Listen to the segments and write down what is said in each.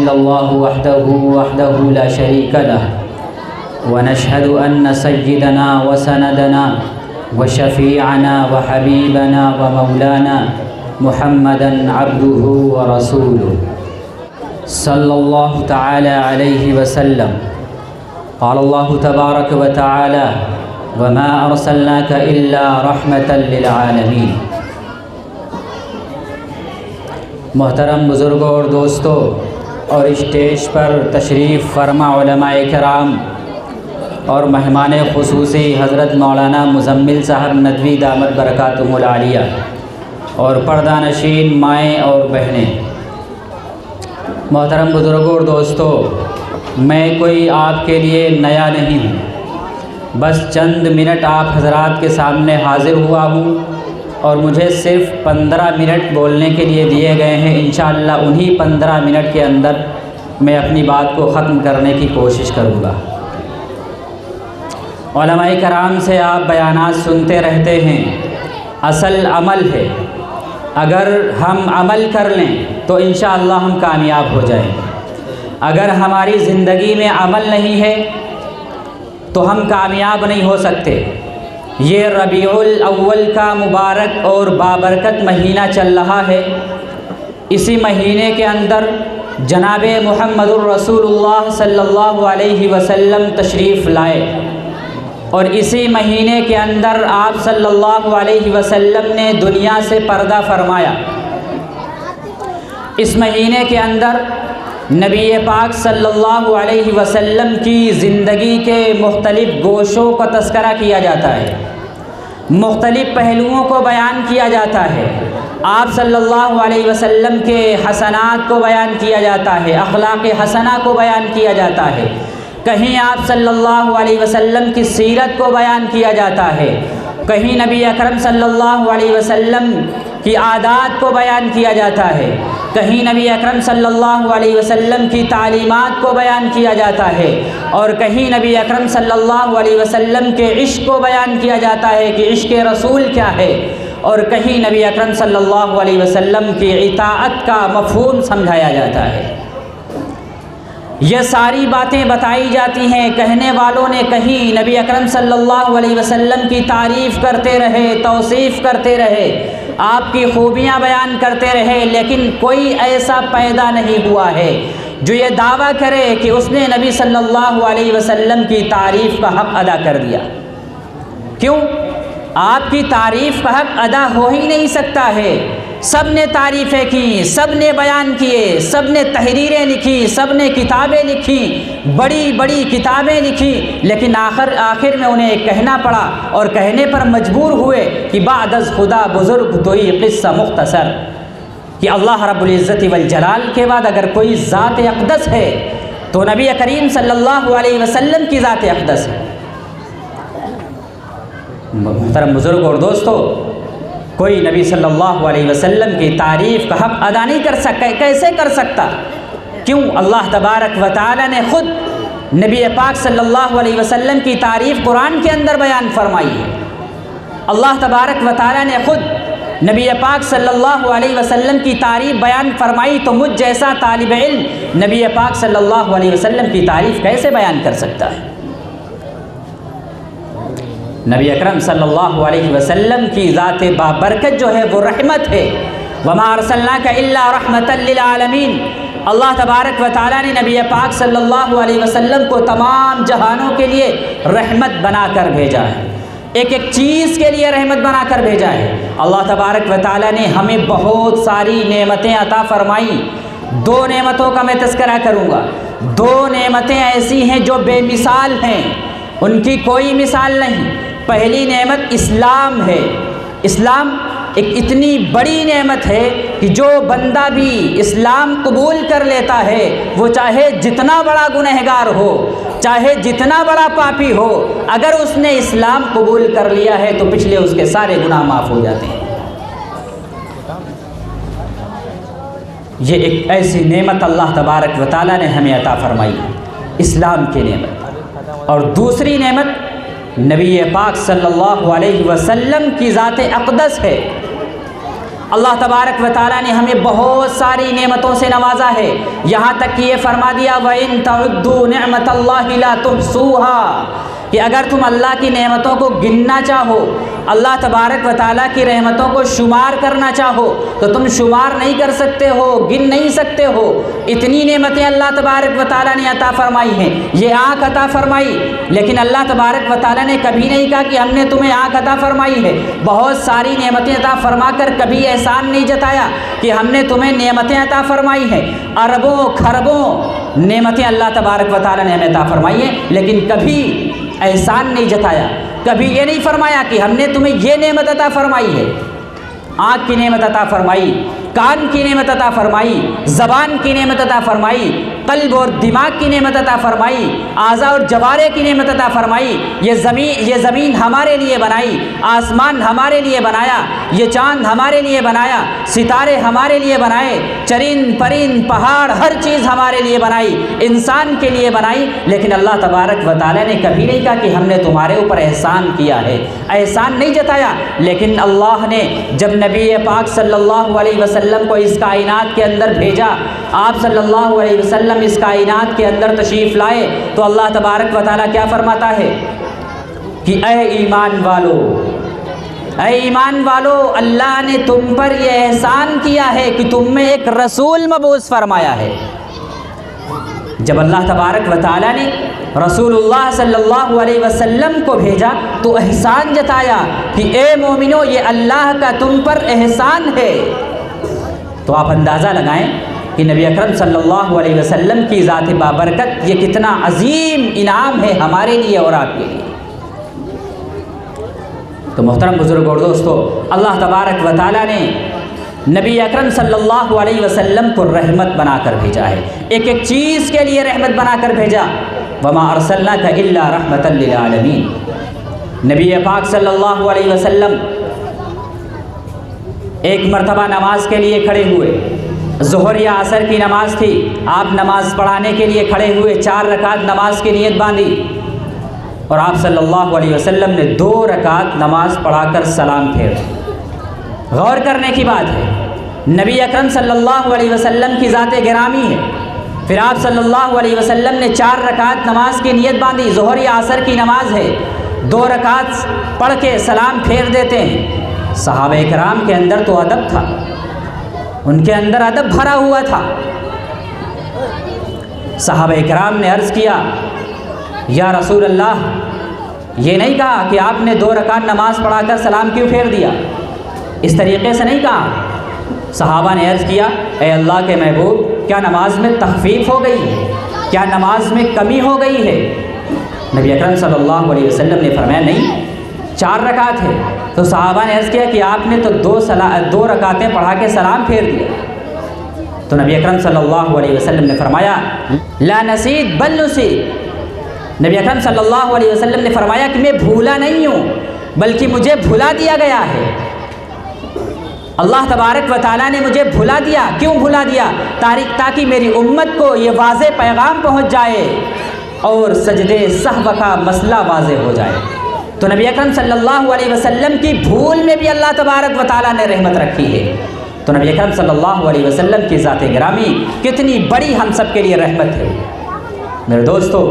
अल्लाहु वहदहु ला शरीक लह व नशहदु अन्न सय्यदना व सनदना व शफ़ीअना व हबीबना व मौलाना मुहम्मदन अब्दुहु व रसूलुहु सल्लल्लाहु तआला अलैहि वसल्लम। क़ाल अल्लाहु तबारक व तआला व मा अरसलनाका इल्ला रहमतल लिल आलमीन। मोहतरम बुज़ुर्गों और दोस्तों और स्टेज पर तशरीफ़ फरमा उलमाए किराम और मेहमान ख़ुसूसी हज़रत मौलाना मुज़म्मिल साहब नदवी दामत बरकातुहुल आलिया और पर्दानशीन माएँ और बहनें। मोहतरम बुज़ुर्गों और दोस्तों, मैं कोई आपके लिए नया नहीं हूँ, बस चंद मिनट आप हज़रात के सामने हाज़िर हुआ हूँ और मुझे सिर्फ़ 15 मिनट बोलने के लिए दिए गए हैं। इंशाअल्लाह उन्हीं 15 मिनट के अंदर मैं अपनी बात को ख़त्म करने की कोशिश करूँगा। उलमाए कराम से आप बयानात सुनते रहते हैं, असल अमल है। अगर हम अमल कर लें तो इंशाअल्लाह हम कामयाब हो जाएंगे। अगर हमारी ज़िंदगी में अमल नहीं है तो हम कामयाब नहीं हो सकते। ये रबीउल अव्वल का मुबारक और बाबरकत महीना चल रहा है। इसी महीने के अंदर जनाब मुहम्मदुर रसूलुल्लाह सल्लल्लाहु अलैहि वसल्लम तशरीफ़ लाए और इसी महीने के अंदर आप सल्लल्लाहु अलैहि वसल्लम ने दुनिया से पर्दा फरमाया। इस महीने के अंदर नबी पाक सल्लल्लाहु अलैहि वसल्लम की ज़िंदगी के मुख्तलिफ़ गोशों का तज़किरा किया जाता है, मुख्तलिफ़ पहलुओं को बयान किया जाता है। आप सल्लल्लाहु अलैहि वसल्लम के हसनात को बयान किया जाता है, अखलाक़ हसना को बयान किया जाता है। कहीं आप सल्लल्लाहु अलैहि वसल्लम की सीरत को बयान किया जाता है, कहीं नबी अकरम सल्लल्लाहु अलैहि वसल्लम की आदात को बयान किया जाता है, कहीं नबी अकरम सल्लल्लाहु अलैहि वसल्लम की तालीमात को बयान किया जाता है और कहीं नबी अकरम सल्लल्लाहु अलैहि वसल्लम के इश्क़ को बयान किया जाता है कि इश्क़ रसूल क्या है, और कहीं नबी अकरम सल्लल्लाहु अलैहि वसल्लम की इताअत का मफ़हूम समझाया जाता है। यह सारी बातें बताई जाती हैं। कहने वालों ने कहीं नबी अकरम सल्लल्लाहु अलैहि वसल्लम की तारीफ़ करते रहे, तौसीफ़ करते रहे, आपकी खूबियाँ बयान करते रहे, लेकिन कोई ऐसा पैदा नहीं हुआ है जो ये दावा करे कि उसने नबी सल्लल्लाहु अलैहि वसल्लम की तारीफ़ का हक़ अदा कर दिया। क्यों? आपकी तारीफ़ का हक़ अदा हो ही नहीं सकता है। सब ने तारीफ़ें की, सब ने बयान किए, सब ने तहरीरें लिखी, सब ने किताबें लिखी, बड़ी बड़ी किताबें लिखी, लेकिन आखिर में उन्हें कहना पड़ा और कहने पर मजबूर हुए कि बादज़ खुदा बुज़ुर्ग तो ही क़िस्सा मुख्तसर, कि अल्लाह रब्बुल इज़्ज़ति वल जलाल के बाद अगर कोई ज़ात अक़दस है तो नबी करीम सल्लल्लाहु अलैहि वसल्लम की ज़ात अक़दस है। मुहतरम बुज़ुर्ग और दोस्तों, कोई नबी सल्लल्लाहु अलैहि वसल्लम की तारीफ़ का हक़ अदा नहीं कर सकता। कैसे कर सकता? क्यों? अल्लाह तबारक व तआला ने ख़ुद नबी पाक सल्लल्लाहु अलैहि वसल्लम की तारीफ़ कुरान के अंदर बयान फरमाई है। अल्लाह तबारक व तआला ने ख़ुद नबी पाक सल्लल्लाहु अलैहि वसल्लम की तारीफ़ बयान फरमाई, तो मुझ जैसा तालिब इल्म नबी पाक सल्लल्लाहु अलैहि वसल्लम की तारीफ़ कैसे बयान कर सकता है? नबी अकरम सल्लल्लाहु अलैहि वसल्लम की ज़ात बाबरकत जो है वो रहमत है। वमा अरसलनाका इल्ला रहमतल लिल आलमीन। अल्लाह तबारक व तआला ने नबी पाक सल्लल्लाहु अलैहि वसल्लम को तमाम जहानों के लिए रहमत बनाकर भेजा है, एक एक चीज़ के लिए रहमत बनाकर भेजा है। अल्लाह तबारक व तआला ने हमें बहुत सारी नेमतें अता फरमाई। दो नेमतों का मैं तज़किरा करूँगा। दो नेमतें ऐसी हैं जो बेमिसाल हैं, उनकी कोई मिसाल नहीं। पहली नेमत इस्लाम है। इस्लाम एक इतनी बड़ी नेमत है कि जो बंदा भी इस्लाम कबूल कर लेता है, वो चाहे जितना बड़ा गुनहगार हो, चाहे जितना बड़ा पापी हो, अगर उसने इस्लाम कबूल कर लिया है तो पिछले उसके सारे गुनाह माफ़ हो जाते हैं। ये एक ऐसी नेमत अल्लाह तबारक व तआला ने हमें अता फरमाई, इस्लाम की नेमत। और दूसरी नेमत नबी पाक सल्लल्लाहु अलैहि वसल्लम की ज़ात अक़दस है। अल्लाह तबारक व तआला ने हमें बहुत सारी नेमतों से नवाजा है। यहाँ तक कि ये फरमा दिया व इन तउद्दू निअमतल्लाहि ला तुहसूहा, कि अगर तुम अल्लाह की नेमतों को गिनना चाहो, अल्लाह तबारक व तआला की रहमतों को शुमार करना चाहो, तो तुम शुमार नहीं कर सकते हो, गिन नहीं सकते हो। इतनी नेमतें अल्लाह तबारक व तआला ने अता फरमाई हैं। ये आँख अता फरमाई, लेकिन अल्लाह तबारक व तआला ने कभी नहीं कहा कि हमने तुम्हें आँख अता फरमाई है। बहुत सारी नेमतें अता फरमा कर कभी एहसान नहीं जताया कि हमने तुम्हें नेमतें अता फरमाई हैं। अरबों खरबों नेमतें अल्लाह तबारक व तआला ने हमें अता फरमाई हैं, लेकिन कभी एहसान नहीं जताया, कभी ये नहीं फरमाया कि हमने तुम्हें ये नेमत अता फरमाई है। आँख की नेमत अता फरमाई, कान की नेमत अता फरमाई, ज़बान की नेमत अता फरमाई, कल्ब और दिमाग की नेमत अता फरमाई, आज़ा और जवारे की नेमत अता फरमाई। ये ज़मीन हमारे लिए बनाई, आसमान हमारे लिए बनाया, ये चाँद हमारे लिए बनाया, सितारे हमारे लिए बनाए, चरिंद परिंद पहाड़ हर चीज़ हमारे लिए बनाई, इंसान के लिए बनाई। लेकिन अल्लाह तबारक व तआला ने कभी नहीं कहा कि हमने तुम्हारे ऊपर एहसान किया है, एहसान नहीं जताया। लेकिन अल्लाह ने जब नबी पाक सल्लल्लाहु अलैहि वसल्लम को इस कायनात के अंदर भेजा, आप सल्लल्लाहु अलैहि वसल्लम इस कायनात के अंदर तशरीफ़ लाए, तो अल्लाह तबारक व तआला क्या फरमाता है कि ऐ ईमान वालो, ऐ ईमान वालो, अल्लाह ने तुम पर यह एहसान किया है कि तुम में एक रसूल मबूस फरमाया है। जब अल्लाह तबारक व तआला ने रसूलुल्लाह सल्लल्लाहु अलैहि वसल्लम को भेजा तो एहसान जताया कि ए मोमिनो, ये अल्लाह का तुम पर एहसान है। तो आप अंदाज़ा लगाएं कि नबी अकरम सल्लल्लाहु अलैहि वसल्लम की ज़ात बाबरकत ये कितना अजीम इनाम है हमारे लिए और आपके लिए। तो मोहतरम बुजुर्ग और दोस्तों, अल्लाह तबारक व तआला ने नबी अकरम सल्लल्लाहु अलैहि वसल्लम को रहमत बनाकर भेजा है, एक एक चीज़ के लिए रहमत बनाकर भेजा। वमा अरसलनाका इल्ला रहमतल लिल आलमीन। नबी पाक सल्लल्लाहु अलैहि वसल्लम एक मरतबा नमाज के लिए खड़े हुए, ज़ोहर या असर की नमाज थी, आप नमाज पढ़ाने के लिए खड़े हुए, 4 रकात नमाज की नीयत बांधी और आप सल्लल्लाहु अलैहि वसल्लम ने 2 रकात नमाज पढ़ाकर सलाम फेर। गौर करने की बात है, नबी अकरम सल्लल्लाहु अलैहि वसल्लम की ज़ात गिरामी है, फिर आप सल्लल्लाहु अलैहि वसल्लम ने 4 रकात नमाज की नीयत बांधी, ज़ोहर या असर की नमाज है, 2 रकात पढ़ के सलाम फेर देते हैं। सहाबा किराम के अंदर तो अदब था, उनके अंदर अदब भरा हुआ था। सहाबा किराम ने अर्ज़ किया, या रसूल अल्लाह, ये नहीं कहा कि आपने 2 रकात नमाज पढ़ाकर सलाम क्यों फेर दिया, इस तरीक़े से नहीं कहा। सहाबा ने अर्ज़ किया, ए अल्लाह के महबूब, क्या नमाज में तख़फ़ीफ़ हो गई है, क्या नमाज में कमी हो गई है? नबी अकरम सल्लल्लाहु अलैहि वसल्लम ने फरमाया, नहीं, 4 रकात है। तो सहाबा ने अर्ज़ किया कि आपने तो 2 रकातें पढ़ा के सलाम फेर दिया। तो नबी अकरम सल्लल्लाहु अलैहि वसल्लम ने फरमाया, ला नसीद बल नसीद। नबी अकरम सल्लल्लाहु अलैहि वसल्लम ने फरमाया कि मैं भूला नहीं हूँ, बल्कि मुझे भुला दिया गया है। अल्लाह तबारक व तआला ने मुझे भुला दिया। क्यों भुला दिया? ताकि मेरी उम्मत को ये वाज़े पैगाम पहुँच जाए और सजदे सहव का मसला वाज़े हो जाए। तो नबी अकरम सल्लल्लाहु अलैहि वसल्लम की भूल में भी अल्लाह तबारक व तआला ने रहमत रखी है। तो नबी अकरम सल्लल्लाहु अलैहि वसल्लम की ज़ात गिरामी कितनी बड़ी हम सब के लिए रहमत है। मेरे दोस्तों,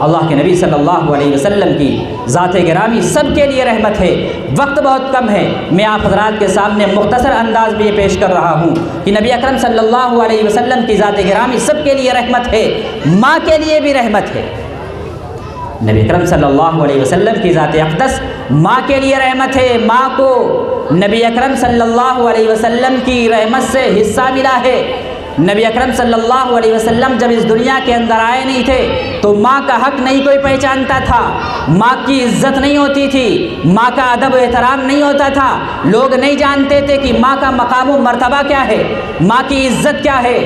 अल्लाह के नबी सल्लल्लाहु अलैहि वसल्लम की ज़ात गिरामी सब के लिए रहमत है। वक्त बहुत कम है, मैं आप हज़रात के सामने मुख्तसर अंदाज में ये पेश कर रहा हूँ कि नबी अकरम सल्लल्लाहु अलैहि वसल्लम की ज़ात गिरामी सब के लिए रहमत है, माँ के लिए भी रहमत है। नबी अकरम सल्लल्लाहु अलैहि वसल्लम की ज़ात अक़दस माँ के लिए रहमत है। माँ को नबी अकरम सल्लल्लाहु अलैहि वसल्लम की रहमत से हिस्सा मिला है। नबी अकरम सल्लल्लाहु अलैहि वसल्लम जब इस दुनिया के अंदर आए नहीं थे तो माँ का हक़ नहीं कोई पहचानता था, माँ की इज़्ज़त नहीं होती थी, माँ का अदब एहतराम नहीं होता था। लोग नहीं जानते थे कि माँ का मकाम व मर्तबा क्या है, माँ की इज़्ज़त क्या है,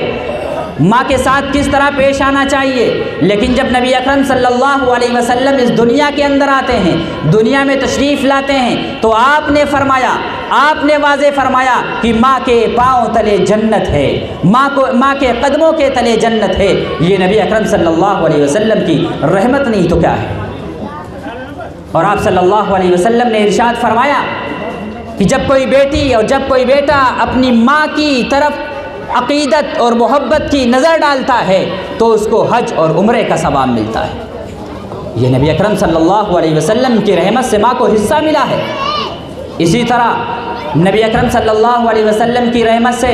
माँ के साथ किस तरह पेश आना चाहिए। लेकिन जब नबी अकरम सल्लल्लाहु अलैहि वसल्लम इस दुनिया के अंदर आते हैं, दुनिया में तशरीफ़ लाते हैं, तो आपने फरमाया, आपने वाज़े फरमाया कि माँ के पाँव तले जन्नत है, माँ के कदमों के तले जन्नत है। ये नबी अकरम सल्लल्लाहु अलैहि वसल्लम की रहमत नहीं तो क्या है। और आप सल्लल्लाहु अलैहि वसल्लम ने इरशाद फरमाया कि जब कोई बेटी और जब कोई बेटा अपनी माँ की तरफ अक़ीदत और मोहब्बत की नज़र डालता है तो उसको हज और उम्रे का सवाब मिलता है। ये नबी अकरम सल्लल्लाहु अलैहि वसल्लम की रहमत से माँ को हिस्सा मिला है। इसी तरह नबी अकरम सल्लल्लाहु अलैहि वसल्लम की रहमत से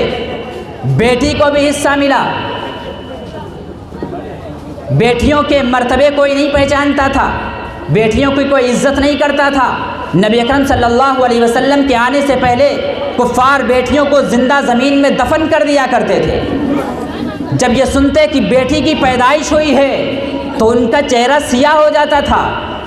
बेटी को भी हिस्सा मिला। बेटियों के मर्तबे कोई नहीं पहचानता था, बेटियों की कोई इज्जत नहीं करता था। नबी अकरम सल्लल्लाहु अलैहि वसल्लम के आने से पहले कुफ़ार बेटियों को ज़िंदा ज़मीन में दफन कर दिया करते थे। जब ये सुनते कि बेटी की पैदाइश हुई है तो उनका चेहरा सियाह हो जाता था,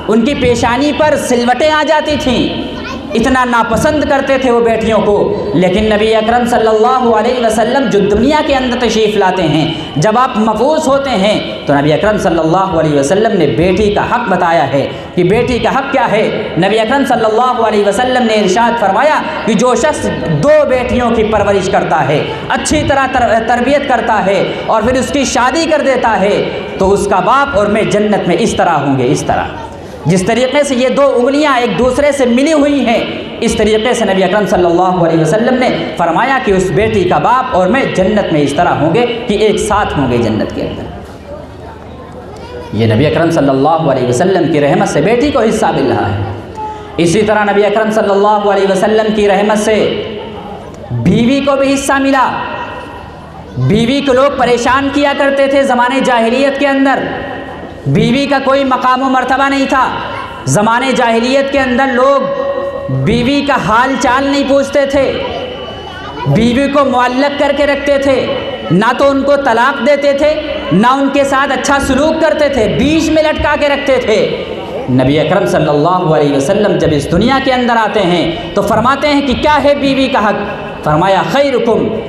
उनकी पेशानी पर सिलवटें आ जाती थीं। इतना नापसंद करते थे वो बेटियों को। लेकिन नबी अकरम सल्लल्लाहु अलैहि वसल्लम जो दुनिया के अंदर तशरीफ़ लाते हैं, जब आप मबूस होते हैं तो नबी अकरम सल्लल्लाहु अलैहि वसल्लम ने बेटी का हक़ बताया है कि बेटी का हक़ क्या है। नबी अकरम सल्लल्लाहु अलैहि वसल्लम ने इरशाद फरमाया कि जो शख्स 2 बेटियों की परवरिश करता है, अच्छी तरह तरबियत करता है और फिर उसकी शादी कर देता है तो उसका बाप और मैं जन्नत में इस तरह होंगे। इस तरह जिस तरीक़े से ये 2 उंगलियां एक दूसरे से मिली हुई हैं, इस तरीक़े से नबी अकरम सल्लल्लाहु अलैहि वसल्लम ने फरमाया कि उस बेटी का बाप और मैं जन्नत में इस तरह होंगे कि एक साथ होंगे जन्नत के अंदर। ये नबी अकरम सल्लल्लाहु अलैहि वसल्लम की रहमत से बेटी को हिस्सा मिल रहा है। इसी तरह नबी अकरम सल्लल्लाहु अलैहि वसल्लम की रहमत से बीवी को भी हिस्सा मिला। बीवी को लोग परेशान किया करते थे ज़माने जाहिलियत के अंदर, बीवी का कोई मकाम व मर्तबा नहीं था। ज़माने जाहिलियत के अंदर लोग बीवी का हाल चाल नहीं पूछते थे, बीवी को मुअल्लक़ करके रखते थे, ना तो उनको तलाक़ देते थे ना उनके साथ अच्छा सलूक करते थे, बीच में लटका के रखते थे। नबी अकरम सल्लल्लाहु अलैहि वसल्लम जब इस दुनिया के अंदर आते हैं तो फरमाते हैं कि क्या है बीवी का हक़। फरमाया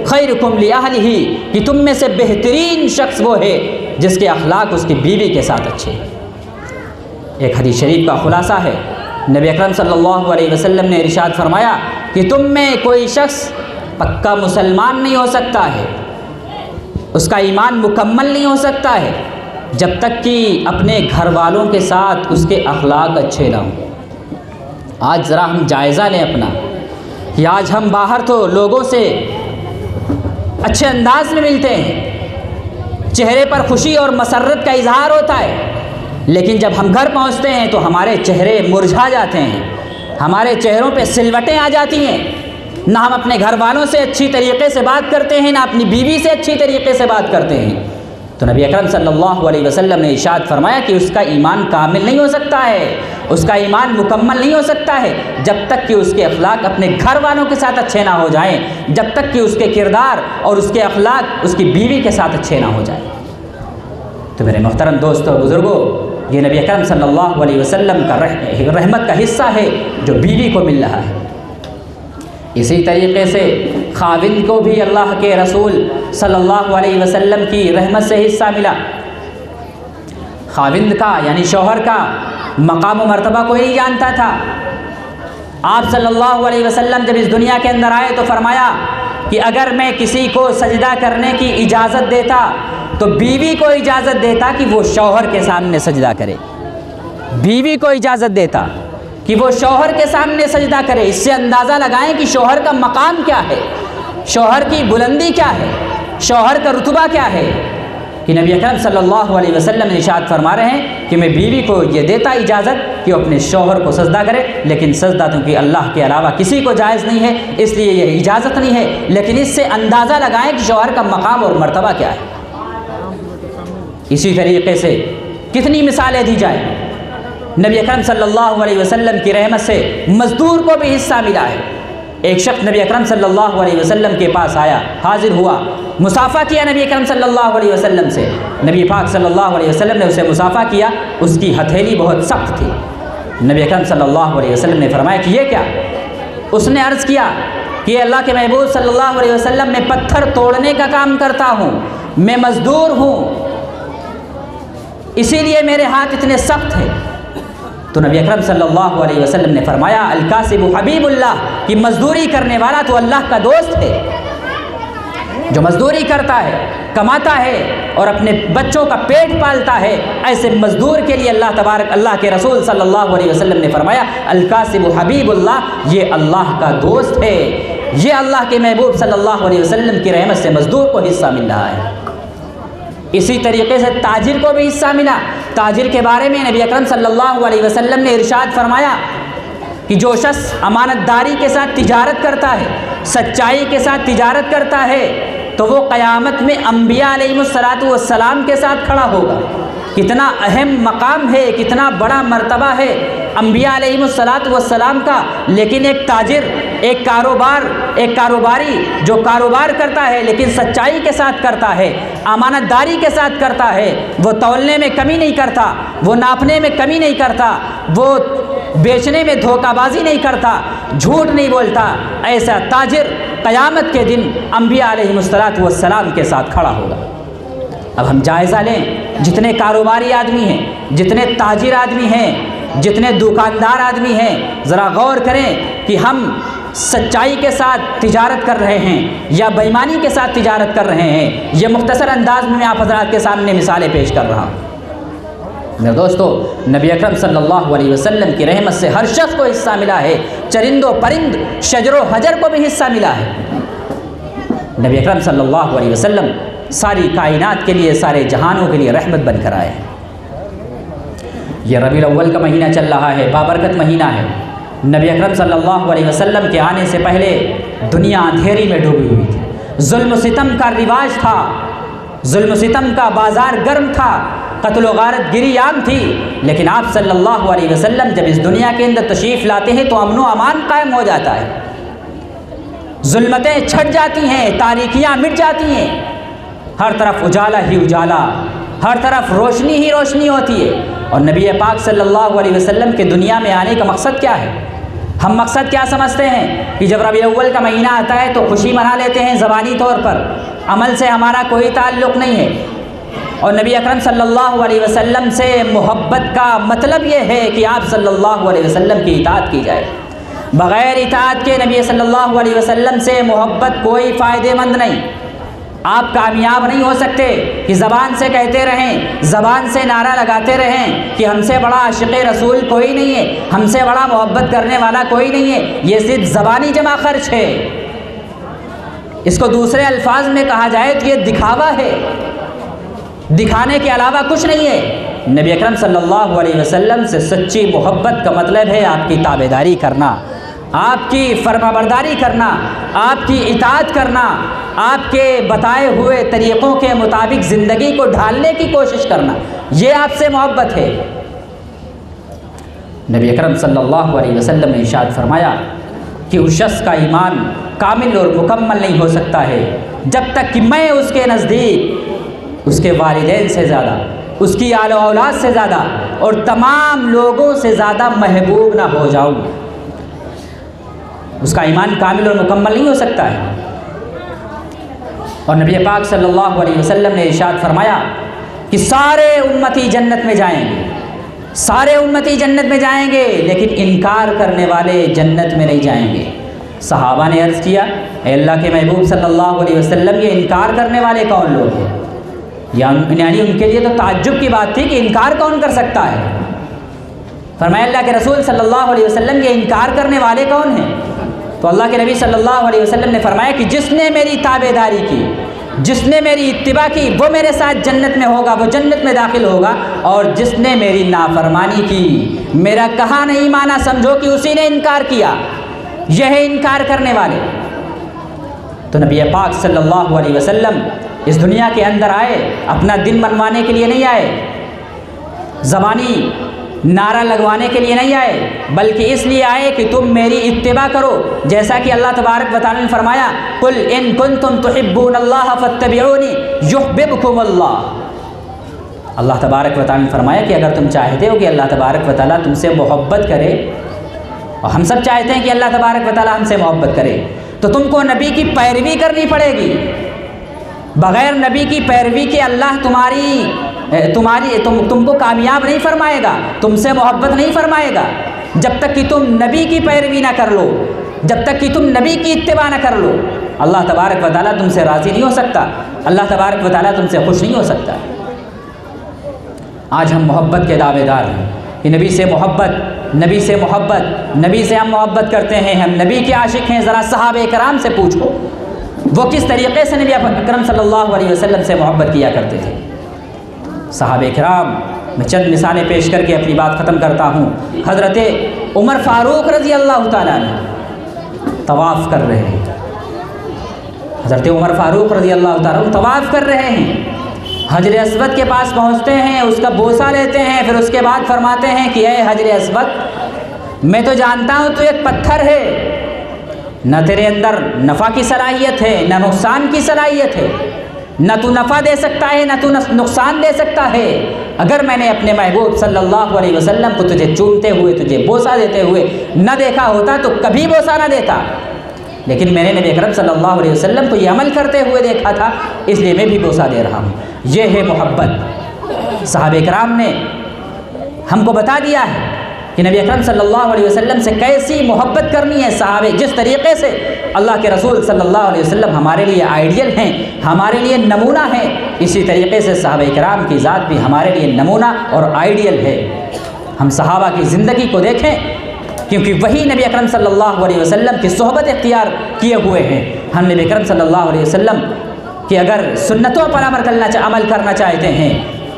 खैरुकुम लिअहलिही, कि तुम में से बेहतरीन शख्स वो है जिसके अखलाक उसकी बीवी के साथ अच्छे। एक हदीस शरीफ का खुलासा है, नबी अकरम सल्लल्लाहु अलैहि वसल्लम ने इरशाद फरमाया कि तुम में कोई शख्स पक्का मुसलमान नहीं हो सकता है, उसका ईमान मुकम्मल नहीं हो सकता है जब तक कि अपने घर वालों के साथ उसके अखलाक अच्छे ना हों। आज ज़रा हम जायज़ा लें अपना कि आज हम बाहर तो लोगों से अच्छे अंदाज में मिलते हैं, चेहरे पर खुशी और मसर्रत का इजहार होता है, लेकिन जब हम घर पहुंचते हैं तो हमारे चेहरे मुरझा जाते हैं, हमारे चेहरों पे सिलवटें आ जाती हैं। ना हम अपने घर वालों से अच्छी तरीक़े से बात करते हैं, ना अपनी बीवी से अच्छी तरीक़े से बात करते हैं। तो नबी अकरम सल्लल्लाहु अलैहि वसल्लम ने इरशाद फरमाया कि उसका ईमान कामिल नहीं हो सकता है, उसका ईमान मुकम्मल नहीं हो सकता है जब तक कि उसके अखलाक अपने घर वालों के साथ अच्छे ना हो जाएं, जब तक कि उसके किरदार और उसके अखलाक उसकी बीवी के साथ अच्छे ना हो जाएं। तो मेरे मोहतरम दोस्तों बुज़ुर्गों, ये नबी अकरम सल्लल्लाहु अलैहि वसल्लम का रहमत का हिस्सा है जो बीवी को मिल रहा है। इसी तरीक़े से खाविंद को भी अल्लाह के रसूल सल्लल्लाहु अलैहि वसल्लम की रहमत से हिस्सा मिला। खाविंद का यानी शौहर का मकाम व मर्तबा कोई नहीं जानता था। आप सल्लल्लाहु अलैहि वसल्लम जब इस दुनिया के अंदर आए तो फरमाया कि अगर मैं किसी को सजदा करने की इजाज़त देता तो बीवी को इजाज़त देता कि वो शौहर के सामने सजदा करे, बीवी को इजाज़त देता कि वो शौहर के सामने सजदा करे। इससे अंदाज़ा लगाएं कि शौहर का मकाम क्या है, शौहर की बुलंदी क्या है, शौहर का रुतबा क्या है। कि नबी अकरम सल्लल्लाहु अलैहि वसल्लम ने इरशाद फरमा रहे हैं कि मैं बीवी को ये देता इजाज़त कि वो अपने शौहर को सजदा करे, लेकिन सजदा तो कि अल्लाह के अलावा किसी को जायज़ नहीं है, इसलिए यह इजाज़त नहीं है। लेकिन इससे अंदाज़ा लगाएं कि शौहर का मकाम और मर्तबा क्या है। इसी तरीक़े से कितनी मिसालें दी जाए। नबी अकरम सल्लल्लाहु अलैहि वसल्लम की रहमत से मज़दूर को भी हिस्सा मिला है। एक शख्स नबी अकरम सल्लल्लाहु अलैहि वसल्लम के पास आया, हाजिर हुआ, मुसाफ़ा किया नबी अकरम सल्लल्लाहु अलैहि वसल्लम से। नबी पाक सल्लल्लाहु अलैहि वसल्लम ने उसे मुसाफ़ा किया, उसकी हथेली बहुत सख्त थी। नबी अकरम सल्लल्लाहु अलैहि वसल्लम ने फरमाया कि ये क्या। उसने अर्ज़ किया कि अल्लाह के महबूब सल्लल्लाहु अलैहि वसल्लम, मैं पत्थर तोड़ने का काम करता हूँ, मैं मज़दूर हूँ, इसीलिए मेरे हाथ इतने सख्त हैं। तो नबी अकरम सल्लल्लाहु अलैहि वसल्लम ने फरमाया अल-कासिबु हबीबुल्लाह, कि मज़दूरी करने वाला तो अल्लाह का दोस्त है। जो मजदूरी करता है, कमाता है और अपने बच्चों का पेट पालता है, ऐसे मजदूर के लिए अल्लाह के रसूल सल्लल्लाहु अलैहि वसल्लम ने फरमाया अल-कासिबु हबीबुल्लाह, ये अल्लाह का दोस्त है, ये अल्लाह के महबूब सल्लल्लाहु अलैहि वसल्लम की रहमत से मजदूर को हिस्सा मिल रहा है। इसी तरीके से ताजिर को भी हिस्सा मिला। ताजिर के बारे में नबी अकरम सल्लल्लाहु अलैहि वसल्लम ने इरशाद फरमाया कि जो शख्स अमानतदारी के साथ तिजारत करता है, सच्चाई के साथ तिजारत करता है, तो वो क़यामत में अम्बिया अलैहिमुस्सलातु वस्सलाम के साथ खड़ा होगा। कितना अहम मकाम है, कितना बड़ा मर्तबा है अम्बिया अलैहिमुस्सलातु वस्सलाम का। लेकिन एक ताजिर, एक कारोबारी जो कारोबार करता है लेकिन सच्चाई के साथ करता है, अमानतदारी के साथ करता है, वो तौलने में कमी नहीं करता, वो नापने में कमी नहीं करता, वो बेचने में धोखाबाजी नहीं करता, झूठ नहीं बोलता, ऐसा ताजिर क़यामत के दिन अम्बिया अलैहिमुस्सलातु वस्सलाम के साथ खड़ा होगा। अब हम जायज़ा लें, जितने कारोबारी आदमी हैं, जितने ताजिर आदमी हैं, जितने दुकानदार आदमी हैं, ज़रा गौर करें कि हम सच्चाई के साथ तिजारत कर रहे हैं या बेईमानी के साथ तिजारत कर रहे हैं। ये मुख्तसर अंदाज में मैं आप हज़रात के सामने मिसालें पेश कर रहा हूँ। मेरे दोस्तों, नबी अकरम सल्लल्लाहु अलैहि वसल्लम की रहमत से हर शख्स को हिस्सा मिला है, चरिंदो परिंद, शजरो हजर को भी हिस्सा मिला है। नबी अकरम सल्लल्लाहु अलैहि वसल्लम सारी कायनात के लिए, सारे जहानों के लिए रहमत बनकर आए। यह रबीउल अव्वल का महीना चल रहा है, बाबरकत महीना है। नबी अकरम सल्लल्लाहु अलैहि वसल्लम के आने से पहले दुनिया अंधेरी में डूबी हुई थी। जुल्म सितम का रिवाज था, जुल्म सितम का बाज़ार गर्म था, कत्ल व गारत गिरी आम थी। लेकिन आप सल्लल्लाहु अलैहि वसल्लम जब इस दुनिया के अंदर तशरीफ़ लाते हैं तो अमन व अमान कायम हो जाता है, जुल्मतें छट जाती हैं, तारीकियाँ मिट जाती हैं, हर तरफ उजाला ही उजाला, हर तरफ रोशनी ही रोशनी होती है। और नबी पाक सल्लल्लाहु अलैहि वसल्लम के दुनिया में आने का मकसद क्या है? हम मकसद क्या समझते हैं कि जब रबीउल अव्वल का महीना आता है तो खुशी मना लेते हैं ज़बानी तौर पर, अमल से हमारा कोई ताल्लुक़ नहीं है। और नबी अकरम सल्लल्लाहु अलैहि वसल्लम से मोहब्बत का मतलब ये है कि आप सल्लल्लाहु अलैहि वसल्लम की इताअत की जाए। बग़ैर इताअत के नबी सल्लल्लाहु अलैहि वसल्लम से मोहब्बत कोई फ़ायदेमंद नहीं। आप कामयाब नहीं हो सकते कि ज़बान से कहते रहें, ज़बान से नारा लगाते रहें कि हमसे बड़ा आशिक़े रसूल कोई नहीं है, हमसे बड़ा मोहब्बत करने वाला कोई नहीं है। ये सिर्फ ज़बानी जमा खर्च है। इसको दूसरे अल्फाज में कहा जाए तो ये दिखावा है, दिखाने के अलावा कुछ नहीं है। नबी अकरम सल्लल्लाहु अलैहि वसल्लम से सच्ची मोहब्बत का मतलब है आपकी ताबेदारी करना, आपकी फरमाबरदारी करना, आपकी इताअत करना, आपके बताए हुए तरीक़ों के मुताबिक ज़िंदगी को ढालने की कोशिश करना, ये आपसे मोहब्बत है। नबी अकरम सल्लल्लाहु अलैहि वसल्लम ने इरशाद फरमाया कि उस शख्स का ईमान कामिल और मुकम्मल नहीं हो सकता है जब तक कि मैं उसके नज़दीक उसके वालिदैन से ज़्यादा, उसकी आल औलाद से ज़्यादा और तमाम लोगों से ज़्यादा महबूब ना हो जाऊँ। उसका ईमान कामिल और मुकम्मल नहीं हो सकता है। और नबी पाक सल्लल्लाहु अलैहि वसल्लम ने इरशाद फरमाया कि सारे उम्मती जन्नत में जाएंगे, सारे उम्मती जन्नत में जाएंगे, लेकिन इनकार करने वाले जन्नत में नहीं जाएंगे। सहाबा ने अर्ज़ किया, अल्लाह के महबूब सल्लल्लाहु अलैहि वसल्लम, ये इनकार करने वाले कौन लोग हैं? यानी उनके लिए तो ताज्जुब की बात थी कि इनकार कौन कर सकता है। फरमाया अल्लाह के रसूल सल्लल्लाहु अलैहि वसल्लम, ये इनकार करने वाले कौन हैं? तो अल्लाह के नबी सल्लल्लाहु अलैहि वसल्लम ने फरमाया कि जिसने मेरी ताबेदारी की, जिसने मेरी इत्तिबा की, वो मेरे साथ जन्नत में होगा, वो जन्नत में दाखिल होगा। और जिसने मेरी नाफरमानी की, मेरा कहा नहीं माना, समझो कि उसी ने इनकार किया। यह है इनकार करने वाले। तो नबी पाक सल्लल्लाहु अलैहि वसल्लम इस दुनिया के अंदर आए, अपना दिन मनवाने के लिए नहीं आए, ज़बानी नारा लगवाने के लिए नहीं आए, बल्कि इसलिए आए कि तुम मेरी इत्तिबा करो। जैसा कि अल्लाह तबारक व तआला ने फरमाया, कुल इन कुंतुम तुहिब्बूनल्लाह फत्तबिऊनी युहब्बिबकुमुल्लाह। अल्लाह तबारक व तआला ने फरमाया कि अगर तुम चाहते हो कि अल्लाह तबारक व तआला तुमसे मोहब्बत करे, और हम सब चाहते हैं कि अल्लाह तबारक व तआला हमसे मोहब्बत करे, तो तुमको नबी की पैरवी करनी पड़ेगी। बग़ैर नबी की पैरवी के अल्लाह तुमको कामयाब नहीं फरमाएगा, तुमसे मोहब्बत नहीं फरमाएगा। जब तक कि तुम नबी की पैरवी ना कर लो, जब तक कि तुम नबी की इत्तिबा ना कर लो, अल्लाह तबारक व तआला तुमसे राज़ी नहीं हो सकता, अल्लाह तबारक व तआला तुमसे खुश नहीं हो सकता। आज हम मोहब्बत के दावेदार हैं कि नबी से मोहब्बत, नबी से मोहब्बत, नबी से हम मोहब्बत करते हैं, हम नबी के आशिक हैं। ज़रा सहाबे कराम से पूछो वो किस तरीक़े से नबी अकरम सल्लल्लाहु अलैहि वसल्लम से मोहब्बत किया करते थे। सहाबे कराम, मैं चंद मिसालें पेश करके अपनी बात ख़त्म करता हूँ। हज़रत उमर फ़ारूक रज़ी अल्लाह ताला अन्हु तवाफ़ कर रहे हैं, हज़रत उमर फ़ारूक रज़ी अल्लाह ताला तवाफ़ कर रहे हैं, हजर अस्वद के पास पहुँचते हैं, उसका बोसा लेते हैं, फिर उसके बाद फरमाते हैं कि ए हजर अस्वद, मैं तो जानता हूँ तू एक पत्थर है, न तेरे अंदर नफ़ा की सलाहियत है न नुकसान की सलाहियत है, न तू नफ़ा दे सकता है न तू नुकसान दे सकता है। अगर मैंने अपने महबूब सल्लल्लाहु अलैहि वसल्लम को तुझे चूमते हुए, तुझे बोसा देते हुए न देखा होता तो कभी बोसा न देता, लेकिन मैंने नबी अकरम सल्लल्लाहु अलैहि वसल्लम को ये अमल करते हुए देखा था, इसलिए मैं भी बोसा दे रहा हूँ। ये है मोहब्बत। सहाबे कराम ने हमको बता दिया है कि नबी अकरम सल्लल्लाहु अलैहि वसल्लम से कैसी मोहब्बत करनी है। सहाबे जिस तरीक़े से अल्लाह के रसूल सल्लल्लाहु अलैहि वसल्लम हमारे लिए आइडियल हैं, हमारे लिए नमूना है, इसी तरीक़े से सहाबे कराम की ज़ात भी हमारे लिए नमूना और आइडियल है। हम सहाबा की ज़िंदगी को देखें, क्योंकि वही नबी अकरम सल्लल्लाहु अलैहि वसल्लम की सोहबत इख्तियार किए हुए हैं। हम नबी अकरम सल्लल्लाहु अलैहि वसल्लम कि अगर सुन्नतों पर अमल करना चाहते हैं,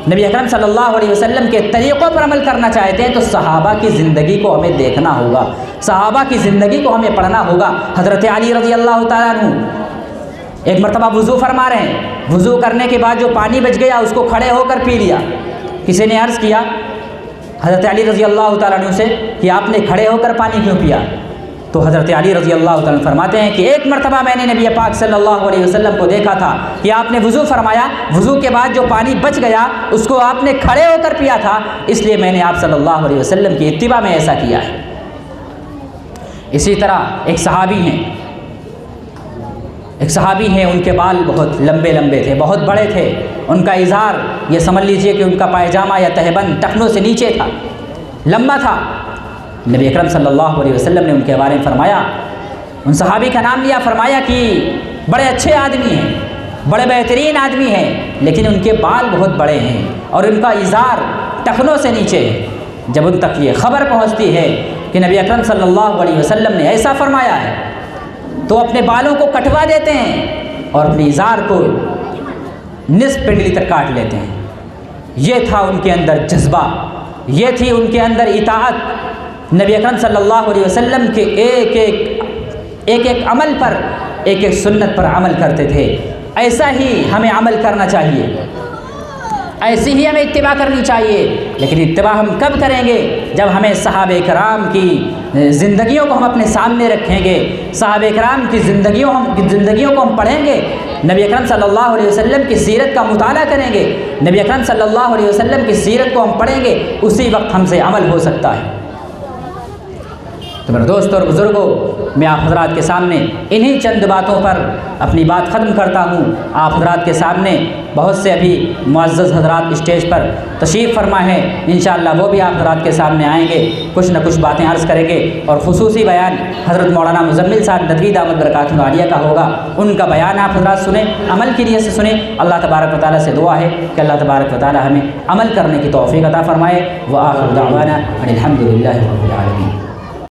नबी अकरम सल्लल्लाहु अलैहि वसल्लम के तरीक़ों पर अमल करना चाहते हैं, तो सहाबा की ज़िंदगी को हमें देखना होगा, सहाबा की ज़िंदगी को हमें पढ़ना होगा। हज़रत अली रज़ी अल्लाह ताला अन्हु एक मरतबा वज़ू फरमा रहे हैं, वज़ू करने के बाद जो पानी बच गया उसको खड़े होकर पी लिया। किसी ने अर्ज़ किया हज़रत अली रज़ी अल्लाह ताला अन्हु से कि आपने खड़े होकर पानी क्यों पिया? तो हज़रत अली रज़ी अल्लाह ताला फरमाते हैं कि एक मरतबा मैंने नबी पाक सल्लल्लाहु अलैहि वसल्लम को देखा था कि आपने वज़ू फरमाया, वज़ू के बाद जो पानी बच गया उसको आपने खड़े होकर पिया था, इसलिए मैंने आप सल्लल्लाहु अलैहि वसल्लम की इत्तिबा में ऐसा किया है। इसी तरह एक सहाबी हैं, उनके बाल बहुत लंबे लंबे थे, बहुत बड़े थे, उनका इज़ार ये समझ लीजिए कि उनका पायजामा या तहबंद टखनों से नीचे था, लंबा था। नबी अकरम सल्लल्लाहु अलैहि वसल्लम ने उनके बारे में फरमाया, उन सहाबी का नाम लिया, फरमाया कि बड़े अच्छे आदमी हैं, बड़े बेहतरीन आदमी हैं, लेकिन उनके बाल बहुत बड़े हैं और उनका इज़ार टखनों से नीचे है। जब उन तक ये ख़बर पहुँचती है कि नबी अकरम सल्लल्लाहु अलैहि वसल्लम ने ऐसा फरमाया है, तो अपने बालों को कटवा देते हैं और अपने इज़ार को निस्फ पिंडली तक काट लेते हैं। ये था उनके अंदर जज्बा, ये थी उनके अंदर इताअत। नबी अकरम सल्लल्लाहु अलैहि वसल्लम के एक एक अमल पर, एक एक सुन्नत पर अमल करते थे। ऐसा ही हमें अमल करना चाहिए, ऐसी ही हमें इत्तिबा करनी चाहिए। लेकिन इत्तिबा हम कब करेंगे? जब हमें सहाबे कराम की ज़िंदगियों को हम अपने सामने रखेंगे, सहाबे कराम की ज़िंदगियों को हम पढ़ेंगे, नबी अकरम सल्लल्लाहु अलैहि वसल्लम की सीरत का मुताला करेंगे, नबी अकरम सल्लल्लाहु अलैहि वसल्लम की सीरत को हम पढ़ेंगे, उसी वक्त हमसे अमल हो सकता है। तो मेरे दोस्तों और बुज़ुर्गों, मैं आप हज़रात के सामने इन्हीं चंद बातों पर अपनी बात ख़त्म करता हूँ। आप हज़रात के सामने बहुत से अभी मुअज़्ज़ज़ हज़रात स्टेज पर तशरीफ़ फरमा है, इंशाअल्लाह वो भी आप हज़रात के सामने आएंगे, कुछ न कुछ बातें अर्ज़ करेंगे और ख़ुसूसी बयान हज़रत मौलाना मुज़म्मिल साहब नदवी दामत बरकातुहु आलिया का होगा। उनका बयान आप हज़रात सुने, अमल की नीयत से सुने। अल्लाह तबारक व तआला से दुआ है कि अल्लाह तबारक व तआला हमें अमल करने की तौफ़ीक़ अता फ़रमाए। व आखिरु दावाना अनिल हम्दुलिल्लाहि रब्बिल आलमीन।